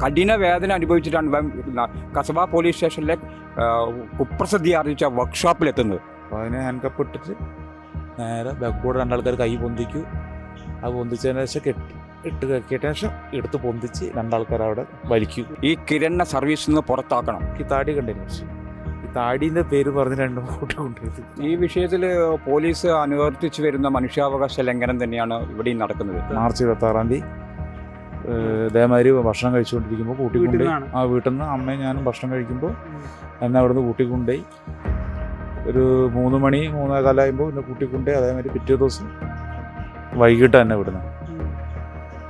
കഠിന വേദന അനുഭവിച്ചിട്ടാണ് ഇവൻ കസബ പോലീസ് സ്റ്റേഷനിലെ കുപ്രസിദ്ധി ആർജിച്ച വർക്ക്ഷോപ്പിലെത്തുന്നത്. അപ്പോൾ അതിനെ ഹാൻഡ് കപ്പ് ഇട്ടിട്ട് നേരെ ബാക്ക്ബോർഡ് രണ്ടാൾക്കാർ കൈ പൊന്തിക്കൂ. അത് പൊന്തിച്ചതിന് ശേഷം കെട്ടിയതിന് ശേഷം എടുത്ത് പൊന്തിച്ച് രണ്ടാൾക്കാർ അവിടെ വലിക്കൂ. ഈ കിരണിനെ സർവീസിൽ നിന്ന് പുറത്താക്കണം. ഈ താടി കണ്ടതിന് ശേഷം ഈ താടീൻ്റെ പേര് പറഞ്ഞ് രണ്ടും കൂട്ടി കൊണ്ടുപോയത്. ഈ വിഷയത്തിൽ പോലീസ് അനുവർത്തിച്ചു വരുന്ന മനുഷ്യാവകാശ ലംഘനം തന്നെയാണ് ഇവിടെയും നടക്കുന്നത്. മാർച്ച് 26-ാം തീയതി ഇതേമാതിരി ഭക്ഷണം കഴിച്ചുകൊണ്ടിരിക്കുമ്പോൾ കൂട്ടിക്കൊണ്ടേ വീട്ടിൽ നിന്ന് അമ്മയും ഞാനും ഭക്ഷണം കഴിക്കുമ്പോൾ എന്നെ അവിടെ നിന്ന് കൂട്ടിക്കൊണ്ടേ ഒരു 3 മണി 3:15 എന്നെ കൂട്ടിക്കൊണ്ടേ അതേമാതിരി പിറ്റേ ദിവസം വൈകിട്ട് തന്നെ വിടുന്നത്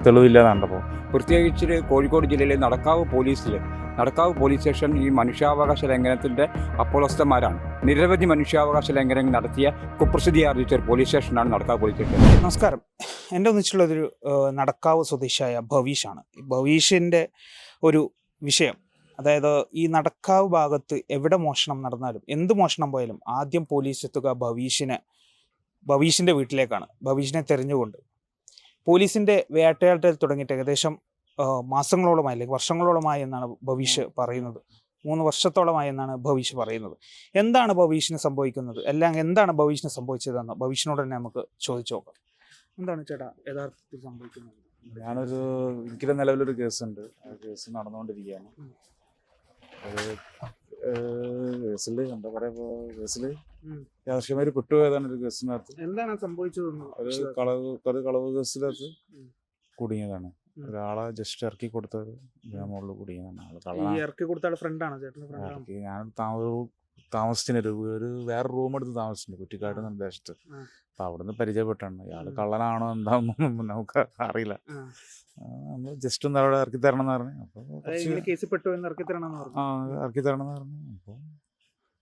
തെളിവില്ലാതെ കണ്ടപ്പോൾ. പ്രത്യേകിച്ച് കോഴിക്കോട് ജില്ലയിലെ നടക്കാവ് പോലീസ് സ്റ്റേഷൻ ഈ മനുഷ്യാവകാശ ലംഘനത്തിൻ്റെ അപ്പോളസ്ഥന്മാരാണ്. നിരവധി മനുഷ്യാവകാശ ലംഘനങ്ങൾ നടത്തിയ കുപ്രസിദ്ധി ആർജിച്ച ഒരു പോലീസ് സ്റ്റേഷനാണ് നടക്കാവ് പോലീസ് സ്റ്റേഷൻ. നമസ്കാരം. എൻ്റെ ഒന്നിച്ചുള്ളതൊരു നടക്കാവ് സ്വദേശിയായ ഭവീഷാണ്. ഭവീഷിൻ്റെ ഒരു വിഷയം, അതായത് ഈ നടക്കാവ് ഭാഗത്ത് എവിടെ മോഷണം നടന്നാലും എന്ത് മോഷണം പോയാലും ആദ്യം പോലീസ് എത്തുക ഭവീഷിൻ്റെ വീട്ടിലേക്കാണ്. ഭവീഷിനെ തെരഞ്ഞുകൊണ്ട് പോലീസിൻ്റെ വേട്ടയാടൽ തുടങ്ങിയിട്ട് ഏകദേശം മാസങ്ങളോളമായി അല്ലെങ്കിൽ വർഷങ്ങളോളമായി എന്നാണ് ഭവീഷ് പറയുന്നത്. 3 വർഷത്തോളമായി എന്നാണ് ഭവീഷ് പറയുന്നത്. എന്താണ് ഭവീഷിന് സംഭവിക്കുന്നത്, അല്ലെങ്കിൽ എന്താണ് ഭവീഷിന് സംഭവിച്ചതെന്ന് ഭവീഷിനോട് തന്നെ നമുക്ക് ചോദിച്ചു നോക്കാം. എന്താണ് ചേട്ടാ യഥാർത്ഥത്തിൽ സംഭവിക്കുന്നത്? എനിക്കിടെ നിലവിലൊരു കേസുണ്ട്. ആ കേസ് നടന്നുകൊണ്ടിരിക്കുകയാണ്. കേസിൽ എന്താ പറയുക, കേസിൽ യാദൃശ്യമായി പെട്ടുപോയതാണ് ഒരു കേസിനകത്ത്. എന്താണ് സംഭവിച്ചതെന്ന്? ഒരു കളവ് കേസിനകത്ത് കുടുങ്ങിയതാണ്. ഒരാളെ ജസ്റ്റ് ഇറക്കി കൊടുത്തത് മുകളിൽ കുടുങ്ങിയതാണ്. ഇറക്കി കൊടുത്ത ആളെ ഫ്രണ്ടാണ് ചേട്ടൻ്റെ? ഞാൻ താമസിച്ചിന് ഒരു വേറെ റൂം എടുത്ത് താമസിച്ചിട്ടുണ്ട് കുറ്റിക്കാട് എന്ന ദേശത്ത്. അപ്പം അവിടുന്ന് പരിചയപ്പെട്ടാണ്. ഇയാൾ കള്ളനാണോ എന്താണെന്നൊന്നും നമുക്ക് അറിയില്ല. നമ്മൾ ജസ്റ്റ് ഒന്ന് അവിടെ ഇറക്കി തരണം എന്ന് പറഞ്ഞു. അപ്പോൾ ഇറക്കി തരണം എന്ന് പറഞ്ഞു. അപ്പോൾ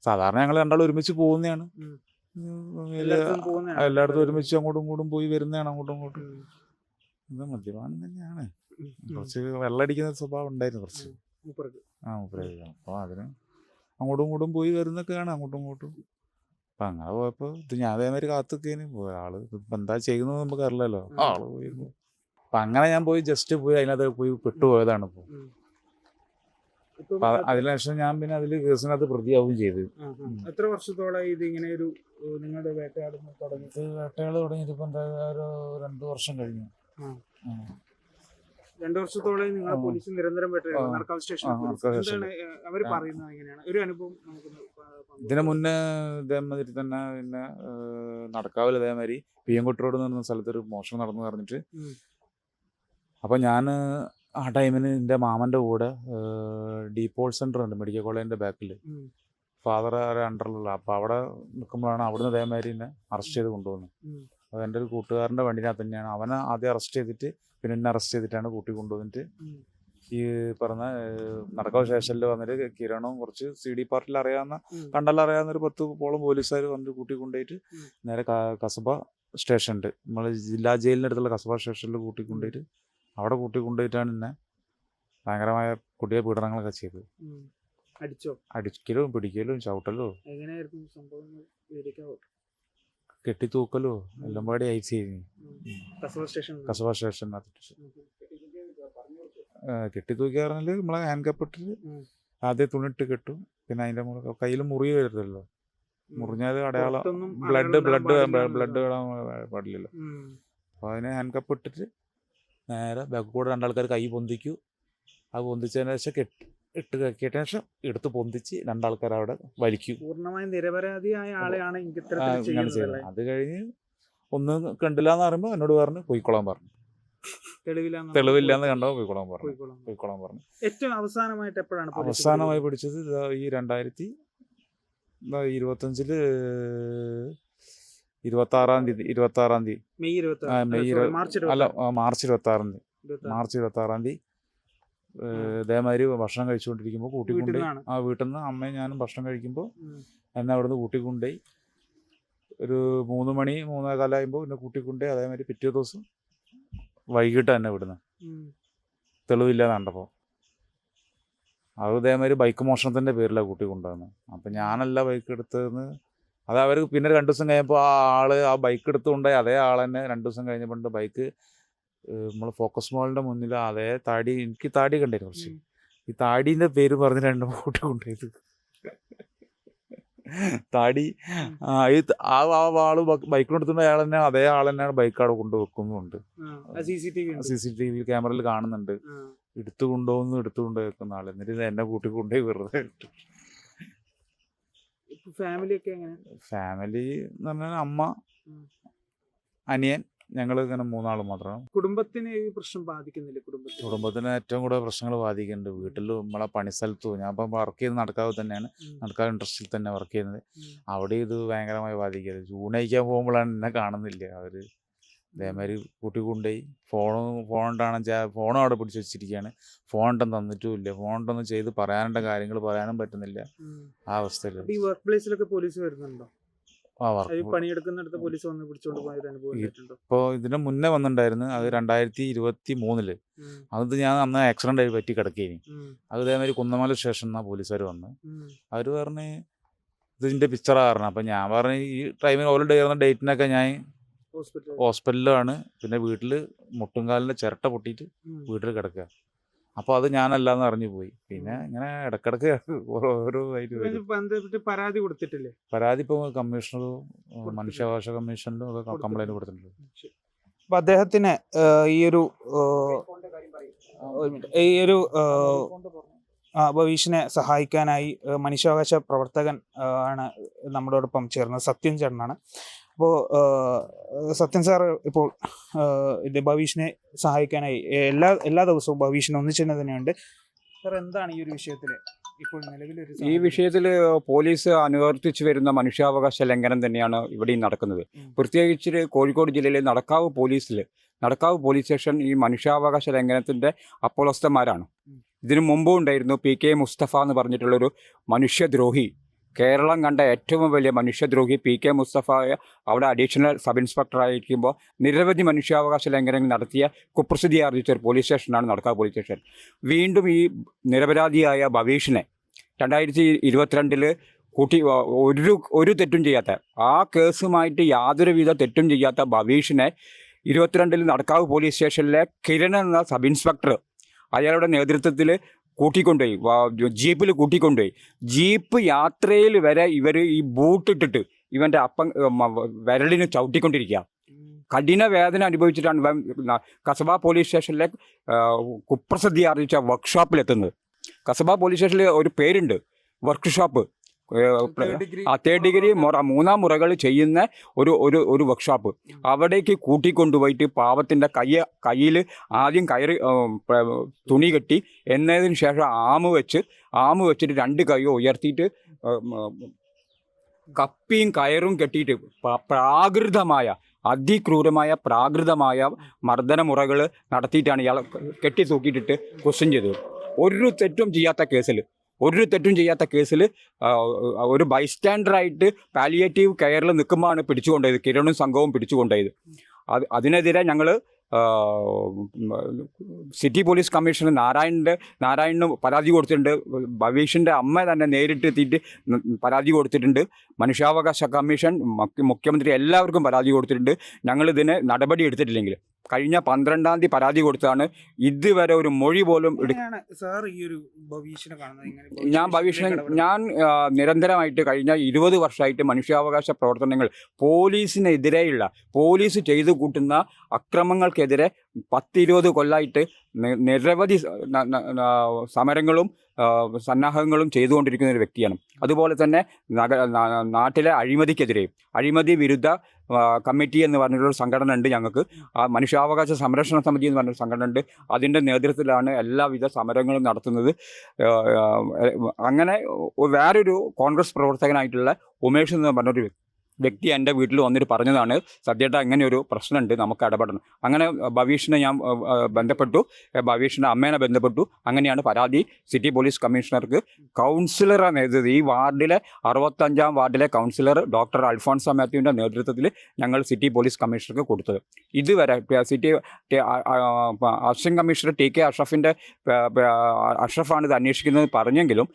സാധാരണ ഞങ്ങൾ രണ്ടാളും ഒരുമിച്ച് പോകുന്നതാണ്. എല്ലായിടത്തും ഒരുമിച്ച് അങ്ങോട്ടും ഇങ്ങോട്ടും പോയി വരുന്നതാണ്. അങ്ങോട്ടും ഇങ്ങോട്ടും ഇത് മദ്യപാനം തന്നെയാണ്. കുറച്ച് വെള്ളമടിക്കുന്ന സ്വഭാവം ഉണ്ടായിരുന്നു കുറച്ച്. അപ്പോൾ അതിന് അങ്ങോട്ടും ഇങ്ങോട്ടും പോയി വരുന്നൊക്കെയാണ് അങ്ങോട്ടും ഇങ്ങോട്ടും. അപ്പം അങ്ങനെ പോയപ്പോൾ ഇത് ഞാൻ അതേമാതിരി കാത്തുക്കേന് ആള് ഇപ്പം എന്താ ചെയ്യുന്നത് നമുക്ക് അറിയില്ലല്ലോ. ആള് പോയിരുന്നു. അപ്പം അങ്ങനെ ഞാൻ ജസ്റ്റ് പോയി അതിനകത്ത് പോയി പെട്ടുപോയതാണ്. ഇപ്പോൾ അതിനുശേഷം ഞാൻ പിന്നെ അതിൽ കേസിനകത്ത് പ്രതിയാവുകയും ചെയ്തു. എത്ര വർഷത്തോളം ഇത് ഇങ്ങനെ ഒരു നിങ്ങളുടെ വേട്ടയാട് തുടങ്ങിയിട്ട് ഇപ്പം എന്താ ഒരു 2 വർഷം കഴിഞ്ഞു. 2 വർഷത്തോളം നിങ്ങൾ പോലീസ് നിരന്തരം നടക്കാവ് സ്റ്റേഷൻ അവർ പറയുന്നത് എങ്ങനെയാണ് ഒരു അനുഭവം നമുക്ക്? ഇതിനു മുന്നേ ഇതേമാതിരി തന്നെ പിന്നെ നടക്കാവില്ല ഇതേമാതിരി പിയൻകുട്ടി റോഡ് എന്ന് പറഞ്ഞ സ്ഥലത്തൊരു മോഷണം നടന്നു പറഞ്ഞിട്ട്. അപ്പം ഞാൻ ആ ടൈമിന് എൻ്റെ മാമൻ്റെ കൂടെ ഡീപോൾ സെൻ്റർ ഉണ്ട് മെഡിക്കൽ കോളേജിൻ്റെ ബാക്കിൽ, ഫാദർ അണ്ടറിലുള്ള. അപ്പോൾ അവിടെ നിൽക്കുമ്പോഴാണ് അവിടുന്ന് ഇതേമാതിരി എന്നെ അറസ്റ്റ് ചെയ്ത് കൊണ്ടുവന്നത്. അപ്പോൾ എൻ്റെ ഒരു കൂട്ടുകാരൻ്റെ വണ്ടിനകത്ത് തന്നെയാണ്. അവനെ ആദ്യം അറസ്റ്റ് ചെയ്തിട്ട് പിന്നെ എന്നെ അറസ്റ്റ് ചെയ്തിട്ടാണ് കൂട്ടി കൊണ്ടുവന്നിട്ട് ഈ പറഞ്ഞ നടക്കാവ് സ്റ്റേഷനിൽ വന്നിട്ട് കിരണും കുറച്ച് CD പാർട്ടിയിൽ കണ്ടറിയാവുന്ന ഒരു 10 പോലീസുകാർ വന്നിട്ട് കൂട്ടി കൊണ്ടുപോയിട്ട് നേരെ കസബ സ്റ്റേഷൻ ഉണ്ട്, നമ്മൾ ജില്ലാ ജയിലിനടുത്തുള്ള കസബ സ്റ്റേഷനിൽ കൂട്ടി കൊണ്ടുപോയിട്ട് അവിടെ കൂട്ടി കൊണ്ടുപോയിട്ടാണ് എന്നെ ഭയങ്കരമായ കൊടിയ പീഡനങ്ങളൊക്കെ ചെയ്തത്. അടിക്കലും പിടിക്കലും ചവിട്ടലും കെട്ടിത്തൂക്കലോ എല്ലാം പാടി അയച്ചു കഴിഞ്ഞു. കസബ സ്റ്റേഷനകത്ത് കെട്ടിത്തൂക്കി പറഞ്ഞാൽ നമ്മളെ ഹാൻഡ് കപ്പ് ഇട്ടിട്ട് ആദ്യം തുണിട്ട് കെട്ടും. പിന്നെ അതിൻ്റെ മുകളിൽ കയ്യിൽ മുറിവ് വരുന്നല്ലോ, മുറിഞ്ഞാൽ അടയാളം ബ്ലഡ് ഇടാൻ പാടില്ലല്ലോ. അപ്പോൾ അതിനെ ഹാൻഡ് കപ്പ് ഇട്ടിട്ട് നേരെ ബാക്ക്ബോർഡ് രണ്ടാൾക്കാർ കൈ പൊന്തിക്കൂ. അത് പൊന്തിച്ചതിന് ശേഷം കെട്ടിയതിന് ശേഷം എടുത്ത് പൊന്തിച്ച് രണ്ടാൾക്കാർ അവിടെ വലിക്കൂ. പൂർണ്ണമായും നിരപരാധിയായ ആളെയാണ് ഇങ്ങനെ ചെയ്യുന്നത്. അത് കഴിഞ്ഞ് ഒന്നും കണ്ടില്ല എന്ന് പറയുമ്പോൾ എന്നോട് പറഞ്ഞു പോയിക്കോളാൻ പറഞ്ഞു. തെളിവില്ലാന്ന് കണ്ടോ പോയിക്കോളാൻ പറഞ്ഞു. ഏറ്റവും അവസാനമായിട്ട് എപ്പോഴാണ് അവസാനമായി പിടിച്ചത്? ഈ 2025 മാർച്ച് 26-ാം തീയതി ഇതേമാതിരി ഭക്ഷണം കഴിച്ചുകൊണ്ടിരിക്കുമ്പോൾ കൂട്ടിക്കൊണ്ടേ വീട്ടിൽ നിന്ന് അമ്മയും ഞാനും ഭക്ഷണം കഴിക്കുമ്പോൾ എന്നെ അവിടെ നിന്ന് കൂട്ടിക്കൊണ്ടേ ഒരു 3 മണി 3:15 എന്നെ കൂട്ടിക്കൊണ്ടേ അതേമാതിരി പിറ്റേ ദിവസം വൈകിട്ട് തന്നെ വിടുന്നത് തെളിവില്ലാതെ കണ്ടപ്പോൾ. അത് ഇതേമാതിരി ബൈക്ക് മോഷണത്തിൻ്റെ പേരിലാണ് കൂട്ടിക്കൊണ്ടുവന്നത്. അപ്പം ഞാനല്ല ബൈക്ക് എടുത്തതെന്ന് അത് അവർ പിന്നെ 2 ദിവസം കഴിഞ്ഞപ്പോൾ ആ ബൈക്ക് എടുത്തുകൊണ്ടായി അതേ ആൾ തന്നെ 2 ദിവസം കഴിഞ്ഞപ്പോൾ ബൈക്ക് നമ്മളെ ഫോക്കസ് മോളിൻ്റെ മുന്നിൽ അതേ താടി, എനിക്ക് താടി കണ്ടായിരുന്നു കുറച്ച്. ഈ താടീൻ്റെ പേര് പറഞ്ഞ് 2 ഫോട്ടോ കൊണ്ടുപോയത്. താടി ഈ ആ ആള് ബൈക്കിനെടുത്തുകൊണ്ട് അയാൾ തന്നെ, അതേ ആൾ തന്നെയാണ് ബൈക്ക് അവിടെ കൊണ്ട് വെക്കുന്നുണ്ട്. CCTV ക്യാമറയിൽ കാണുന്നുണ്ട്. എടുത്തു കൊണ്ടുപോയി വെക്കുന്ന ആൾ. എന്നിട്ട് എന്നെ കൂട്ടി കൊണ്ടുപോയി വെറുതെ ഇട്ടു. ഫാമിലി എന്ന് പറഞ്ഞാൽ അമ്മ, അനിയൻ, ഞങ്ങൾ ഇങ്ങനെ 3 ആൾ മാത്രമാണ്. കുടുംബത്തിന് ഈ പ്രശ്നം ബാധിക്കുന്നില്ല? കുടുംബത്തിന് ഏറ്റവും കൂടുതൽ പ്രശ്നങ്ങൾ ബാധിക്കുന്നുണ്ട്. വീട്ടിൽ നമ്മളെ പണിസ്ഥലത്തും, ഞാൻ ഇപ്പം വർക്ക് ചെയ്ത് നടക്കാവ് തന്നെയാണ്, നടക്കാവ് ഇൻഡസ്ട്രിയിൽ തന്നെ വർക്ക് ചെയ്യുന്നത്. അവിടെ ഇത് ഭയങ്കരമായി ബാധിക്കരുത്. ചൂണയിക്കാൻ പോകുമ്പോഴാണ് എന്നെ കാണുന്നില്ല അവർ. അതേമാതിരി കൂട്ടിക്കൊണ്ടുപോയി ഫോണും അവിടെ പിടിച്ച് വെച്ചിരിക്കുകയാണ്. ഫോണിട്ടം തന്നിട്ടുമില്ല. ഫോണിട്ടൊന്നും ചെയ്ത് പറയാനുള്ള കാര്യങ്ങൾ പറയാനും പറ്റുന്നില്ല. ആ അവസ്ഥയിൽ ഈ വർക്ക് പ്ലേസിലൊക്കെ പോലീസ് വരുന്നുണ്ടോ? പണിയെടുക്കുന്നിടത്ത് പോലീസ് വന്ന് പിടിച്ചോണ്ട് ഇപ്പോൾ ഇതിന് മുന്നേ വന്നിട്ടുണ്ടായിരുന്നു. അത് 2023 അത് ഞാൻ അന്ന് ആക്സിഡന്റ് ആയി പറ്റി കിടക്കേനി. അത് ഇതേമാതിരി കുന്നമല സ്റ്റേഷനിൽ നിന്നാണ് പോലീസുകാർ വന്ന്. അവർ പറഞ്ഞ് ഇതിൻ്റെ പിക്ചറാണ് പറഞ്ഞത്. അപ്പം ഞാൻ പറഞ്ഞ് ഈ ടൈമിൽ ഓൾറെഡി ആയിരുന്ന ഡേറ്റിനൊക്കെ ഞാൻ ഹോസ്പിറ്റലിലാണ്. പിന്നെ വീട്ടിൽ മുട്ടുംകാലിൻ്റെ ചിരട്ട പൊട്ടിയിട്ട് വീട്ടിൽ കിടക്കുക. അപ്പോൾ അത് ഞാനല്ലാന്ന് അറിഞ്ഞു പോയി. പിന്നെ ഇങ്ങനെ ഇടക്കിടക്ക് ഓരോ പരാതി കൊടുത്തിട്ടില്ലേ? പരാതി ഇപ്പോൾ കമ്മീഷണറും മനുഷ്യാവകാശ കമ്മീഷനിലും ഒക്കെ കംപ്ലൈൻറ്റ് കൊടുത്തിട്ടുണ്ട്. അപ്പം അദ്ദേഹത്തിന് ഈ ഒരു ഭവീഷിനെ സഹായിക്കാനായി മനുഷ്യാവകാശ പ്രവർത്തകൻ ആണ് നമ്മളോടൊപ്പം ചേർന്നത്. സത്യൻ ചേട്ടനാണ്. അപ്പോൾ സത്യൻ സാർ ഇപ്പോൾ ഇത് ഭവീഷിനെ സഹായിക്കാനായി എല്ലാ ദിവസവും ഭവീഷിനെ ഒന്നിച്ചു തന്നെയുണ്ട്. സാർ, എന്താണ് ഈ ഒരു വിഷയത്തിൽ ഇപ്പോൾ നിലവിലൊരു ഈ വിഷയത്തിൽ പോലീസ് അനുവർത്തിച്ചു വരുന്ന മനുഷ്യാവകാശ ലംഘനം തന്നെയാണ് ഇവിടെയും നടക്കുന്നത്. പ്രത്യേകിച്ച് കോഴിക്കോട് ജില്ലയിലെ നടക്കാവ് പോലീസ് സ്റ്റേഷൻ ഈ മനുഷ്യാവകാശ ലംഘനത്തിൻ്റെ അപ്പോളസ്ഥന്മാരാണ്. ഇതിനു മുമ്പും ഉണ്ടായിരുന്നു PK മുസ്തഫ എന്ന് പറഞ്ഞിട്ടുള്ളൊരു മനുഷ്യദ്രോഹി. കേരളം കണ്ട ഏറ്റവും വലിയ മനുഷ്യദ്രോഹി PK മുസ്തഫ അവിടെ അഡീഷണൽ സബ് ഇൻസ്പെക്ടറായിരിക്കുമ്പോൾ നിരവധി മനുഷ്യാവകാശ ലംഘനങ്ങൾ നടത്തിയ കുപ്രസിദ്ധി ആർജിച്ച ഒരു പോലീസ് സ്റ്റേഷനാണ് നടക്കാവ് പോലീസ് സ്റ്റേഷൻ. വീണ്ടും ഈ നിരപരാധിയായ ഭവീഷിനെ 2022 ഒരു തെറ്റും ചെയ്യാത്ത, ആ കേസുമായിട്ട് യാതൊരുവിധ തെറ്റും ചെയ്യാത്ത ഭവീഷിനെ 2022 നടക്കാവ് പോലീസ് സ്റ്റേഷനിലെ കിരൺ എന്ന സബ് ഇൻസ്പെക്ടർ അയാളുടെ നേതൃത്വത്തിൽ ജീപ്പിൽ കൂട്ടിക്കൊണ്ടുപോയി. ജീപ്പ് യാത്രയിൽ വരെ ഇവർ ഈ ബൂട്ടിട്ടിട്ട് ഇവൻ്റെ വിരലിന് ചവിട്ടിക്കൊണ്ടിരിക്കുക. കഠിന വേദന അനുഭവിച്ചിട്ടാണ് കസബ പോലീസ് സ്റ്റേഷനിലെ കുപ്രസിദ്ധി ആർജിച്ച വർക്ക്ഷോപ്പിലെത്തുന്നത്. കസബ പോലീസ് സ്റ്റേഷനിൽ ഒരു പേരുണ്ട്, വർക്ക്ഷോപ്പ്. 3rd ഡിഗ്രി 3 മുറകൾ ചെയ്യുന്ന ഒരു വർക്ക്ഷോപ്പ്. അവിടേക്ക് കൂട്ടിക്കൊണ്ടുപോയിട്ട് പാവത്തിൻ്റെ കയ്യിൽ ആദ്യം തുണി കെട്ടി, എന്നതിന് ശേഷം ആമ് വെച്ചിട്ട് 2 കൈയും ഉയർത്തിയിട്ട് കപ്പിയും കയറും കെട്ടിയിട്ട് പ്രാകൃതമായ മർദ്ദനമുറകൾ നടത്തിയിട്ടാണ് ഇയാളെ കെട്ടി തൂക്കിയിട്ടിട്ട് ക്വസ്റ്റ്യൻ ചെയ്തത്. ഒരു തെറ്റും ചെയ്യാത്ത കേസിൽ ഒരു ബൈസ്റ്റാൻഡറായിട്ട് പാലിയേറ്റീവ് കെയറിൽ നിൽക്കുമ്പോഴാണ് പിടിച്ചുകൊണ്ടത്, കിരണും സംഘവും പിടിച്ചുകൊണ്ടത്. അതിനെതിരെ ഞങ്ങൾ സിറ്റി പോലീസ് കമ്മീഷണർ നാരായണന് പരാതി കൊടുത്തിട്ടുണ്ട്. ഭവീഷിൻ്റെ അമ്മ തന്നെ നേരിട്ട് എത്തിയിട്ട് പരാതി കൊടുത്തിട്ടുണ്ട്. മനുഷ്യാവകാശ കമ്മീഷൻ, മുഖ്യമന്ത്രി എല്ലാവർക്കും പരാതി കൊടുത്തിട്ടുണ്ട്. ഞങ്ങളിതിന് നടപടി എടുത്തിട്ടില്ലെങ്കിൽ കഴിഞ്ഞ 12-ാം തീയതി പരാതി കൊടുത്താണ്. ഇതുവരെ ഒരു മൊഴി പോലും ഞാൻ നിരന്തരമായിട്ട് കഴിഞ്ഞ 20 വർഷമായിട്ട് മനുഷ്യാവകാശ പ്രവർത്തനങ്ങൾ, പോലീസിനെതിരെയുള്ള പോലീസ് ചെയ്തു കൂട്ടുന്ന അക്രമങ്ങൾക്കെതിരെ 10-20 കൊല്ലമായിട്ട് നിരവധി സമരങ്ങളും സന്നാഹങ്ങളും ചെയ്തുകൊണ്ടിരിക്കുന്ന ഒരു വ്യക്തിയാണ്. അതുപോലെ തന്നെ നാട്ടിലെ അഴിമതി വിരുദ്ധ കമ്മിറ്റി എന്ന് പറഞ്ഞൊരു സംഘടന ഉണ്ട് ഞങ്ങൾക്ക്. മനുഷ്യാവകാശ സംരക്ഷണ സമിതി എന്ന് പറഞ്ഞൊരു സംഘടന ഉണ്ട്. അതിൻ്റെ നേതൃത്വത്തിലാണ് എല്ലാവിധ സമരങ്ങളും നടത്തുന്നത്. അങ്ങനെ വേറൊരു കോൺഗ്രസ് പ്രവർത്തകനായിട്ടുള്ള ഉമേഷ് എന്ന് പറഞ്ഞൊരു വ്യക്തി എൻ്റെ വീട്ടിൽ വന്നിട്ട് പറഞ്ഞതാണ്, സദ്യയുടെ അങ്ങനെ ഒരു പ്രശ്നമുണ്ട്, നമുക്ക് ഇടപെടണം. അങ്ങനെ ഭവീഷിനെ ഞാൻ ഭവീഷിൻ്റെ അമ്മേനെ ബന്ധപ്പെട്ടു. അങ്ങനെയാണ് പരാതി സിറ്റി പോലീസ് കമ്മീഷണർക്ക് കൗൺസിലറാണ് നേതൃത്വം. ഈ വാർഡിലെ 65-ാം വാർഡിലെ കൗൺസിലർ ഡോക്ടർ അൽഫോൺസ മാത്യുവിൻ്റെ നേതൃത്വത്തിൽ ഞങ്ങൾ സിറ്റി പോലീസ് കമ്മീഷണർക്ക് കൊടുത്തത്. ഇതുവരെ അസിസ്റ്റന്റ് കമ്മീഷണർ TK അഷ്റഫാണ് ഇത് അന്വേഷിക്കുന്നത് പറഞ്ഞെങ്കിലും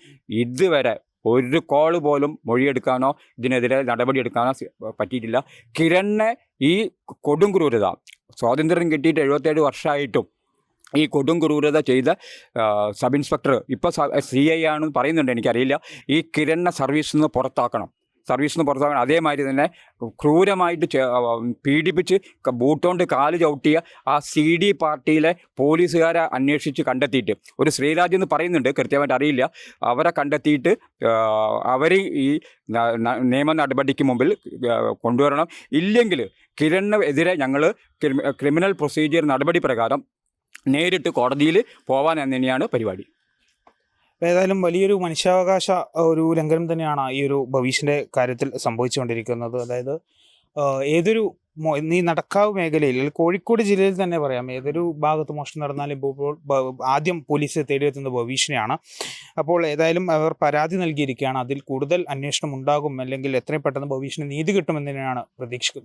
ഇതുവരെ ഒരു കോള് പോലും മൊഴിയെടുക്കാനോ ഇതിനെതിരെ നടപടിയെടുക്കാനോ പറ്റിയിട്ടില്ല. കിരണിനെ ഈ കൊടും ക്രൂരത സ്വാതന്ത്ര്യം കിട്ടിയിട്ട് 77 വർഷമായിട്ടും ഈ കൊടും ക്രൂരത ചെയ്ത സബ് ഇൻസ്പെക്ടർ ഇപ്പോൾ CI ആണെന്ന് പറയുന്നുണ്ട്, എനിക്കറിയില്ല. ഈ കിരണിനെ സർവീസിൽ നിന്ന് പുറത്താക്കണം. അതേമാതിരി തന്നെ ക്രൂരമായിട്ട് പീഡിപ്പിച്ച് ബൂട്ടുകൊണ്ട് കാല് ചവിട്ടിയ ആ CD പാർട്ടിയിലെ പോലീസുകാരെ അന്വേഷിച്ച് കണ്ടെത്തിയിട്ട്, ഒരു ശ്രീരാജ് എന്ന് പറയുന്നുണ്ട്, കൃത്യമായിട്ട് അറിയില്ല, അവരെ കണ്ടെത്തിയിട്ട് അവർ ഈ നിയമ നടപടിക്ക് മുമ്പിൽ കൊണ്ടുവരണം. ഇല്ലെങ്കിൽ കിരണിനെതിരെ ഞങ്ങൾ ക്രിമിനൽ പ്രൊസീജിയർ നടപടി പ്രകാരം നേരിട്ട് കോടതിയിൽ പോകാൻ തന്നെയാണ് പരിപാടി. ഏതായാലും വലിയൊരു മനുഷ്യാവകാശ ഒരു ലംഘനം തന്നെയാണ് ഈ ഒരു ഭവീഷിൻ്റെ കാര്യത്തിൽ സംഭവിച്ചുകൊണ്ടിരിക്കുന്നത്. അതായത് ഏതൊരു ഈ നടക്കാവ് മേഖലയിൽ അല്ലെങ്കിൽ കോഴിക്കോട് ജില്ലയിൽ തന്നെ പറയാം, ഏതൊരു ഭാഗത്ത് മോഷണം നടന്നാലും ഇപ്പോൾ ആദ്യം പോലീസ് തേടിയെത്തുന്നത് ഭവീഷിനെയാണ്. അപ്പോൾ ഏതായാലും അവർ പരാതി നൽകിയിരിക്കുകയാണ്. അതിൽ കൂടുതൽ അന്വേഷണം ഉണ്ടാകും, അല്ലെങ്കിൽ എത്രയും പെട്ടെന്ന് ഭവീഷിന് നീതി കിട്ടുമെന്ന് തന്നെയാണ് പ്രതീക്ഷിക്കുന്നത്.